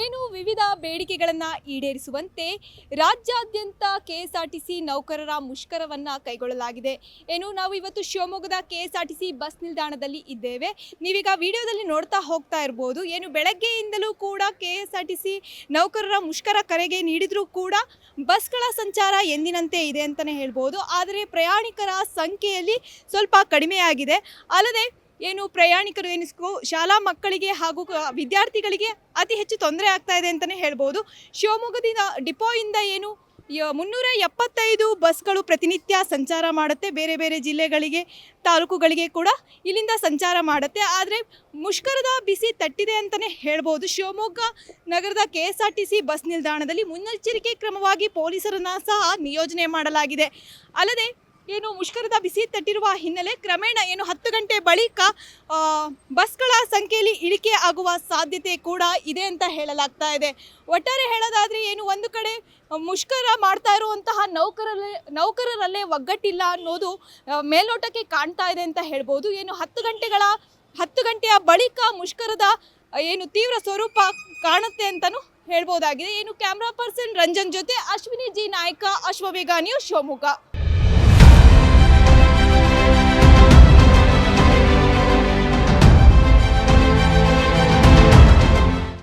ಏನು ವಿವಿಧ ಬೇಡಿಕೆಗಳನ್ನು ಈಡೇರಿಸುವಂತೆ ರಾಜ್ಯಾದ್ಯಂತ ಕೆಎಸ್ಆರ್ಟಿಸಿ ನೌಕರರ ಮುಷ್ಕರವನ್ನು ಕೈಗೊಳ್ಳಲಾಗಿದೆ. ಏನು ನಾವು ಇವತ್ತು ಶಿವಮೊಗ್ಗದ ಕೆಎಸ್ಆರ್ಟಿಸಿ ಬಸ್ ನಿಲ್ದಾಣದಲ್ಲಿ ಇದ್ದೇವೆ. ನೀವೀಗ ವಿಡಿಯೋದಲ್ಲಿ ನೋಡ್ತಾ ಹೋಗ್ತಾ ಇರ್ಬೋದು. ಏನು ಬೆಳಗ್ಗೆಯಿಂದಲೂ ಕೂಡ ಕೆಎಸ್ಆರ್ಟಿಸಿ ನೌಕರರ ಮುಷ್ಕರ ಕರೆಗೆ ನೀಡಿದರೂ ಕೂಡ ಬಸ್ಗಳ ಸಂಚಾರ ಎಂದಿನಂತೆ ಇದೆ ಅಂತಲೇ ಹೇಳ್ಬೋದು. ಆದರೆ ಪ್ರಯಾಣಿಕರ ಸಂಖ್ಯೆಯಲ್ಲಿ ಸ್ವಲ್ಪ ಕಡಿಮೆಯಾಗಿದೆ. ಅಲ್ಲದೆ ಏನು ಪ್ರಯಾಣಿಕರು ಎನಿಸ್ಕೋ ಶಾಲಾ ಮಕ್ಕಳಿಗೆ ಹಾಗೂ ವಿದ್ಯಾರ್ಥಿಗಳಿಗೆ ಅತಿ ಹೆಚ್ಚು ತೊಂದರೆ ಆಗ್ತಾ ಇದೆ ಅಂತಲೇ ಹೇಳ್ಬೋದು. ಶಿವಮೊಗ್ಗದಿಂದ ಡಿಪೋಯಿಂದ ಏನು 375 ಬಸ್ಗಳು ಪ್ರತಿನಿತ್ಯ ಸಂಚಾರ ಮಾಡುತ್ತೆ. ಬೇರೆ ಬೇರೆ ಜಿಲ್ಲೆಗಳಿಗೆ ತಾಲೂಕುಗಳಿಗೆ ಕೂಡ ಇಲ್ಲಿಂದ ಸಂಚಾರ ಮಾಡುತ್ತೆ. ಆದರೆ ಮುಷ್ಕರದ ಬಿಸಿ ತಟ್ಟಿದೆ ಅಂತಲೇ ಹೇಳ್ಬೋದು. ಶಿವಮೊಗ್ಗ ನಗರದ ಕೆಎಸ್ಆರ್ಟಿಸಿ ಬಸ್ ನಿಲ್ದಾಣದಲ್ಲಿ ಮುನ್ನೆಚ್ಚರಿಕೆ ಕ್ರಮವಾಗಿ ಪೊಲೀಸರನ್ನು ಸಹ ನಿಯೋಜನೆ ಮಾಡಲಾಗಿದೆ. ಅಲ್ಲದೆ ಏನು ಮುಷ್ಕರದ ಬಿಸಿ ತಟ್ಟಿರುವ ಹಿನ್ನೆಲೆ ಕ್ರಮೇಣ ಏನು 10 ಗಂಟೆ ಬಳಿಕ ಬಸ್ಗಳ ಸಂಖ್ಯೆಯಲ್ಲಿ ಇಳಿಕೆ ಆಗುವ ಸಾಧ್ಯತೆ ಕೂಡ ಇದೆ ಅಂತ ಹೇಳಲಾಗ್ತಾ ಇದೆ. ಒಟ್ಟಾರೆ ಹೇಳೋದಾದರೆ ಏನು ಒಂದು ಕಡೆ ಮುಷ್ಕರ ಮಾಡ್ತಾ ಇರುವಂತಹ ನೌಕರರಲ್ಲೇ ಒಗ್ಗಟ್ಟಿಲ್ಲ ಅನ್ನೋದು ಮೇಲ್ನೋಟಕ್ಕೆ ಕಾಣ್ತಾ ಇದೆ ಅಂತ ಹೇಳ್ಬೋದು. ಏನು 10 ಗಂಟೆಯ ಬಳಿಕ ಮುಷ್ಕರದ ಏನು ತೀವ್ರ ಸ್ವರೂಪ ಕಾಣುತ್ತೆ ಅಂತಲೂ ಹೇಳ್ಬೋದಾಗಿದೆ. ಏನು ಕ್ಯಾಮ್ರಾ ಪರ್ಸನ್ ರಂಜನ್ ಜೊತೆ ಅಶ್ವಿನಿ ಜಿ ನಾಯಕ, ಅಶ್ವವೇಗ ನ್ಯೂಸ್, ಶಿವಮೊಗ್ಗ.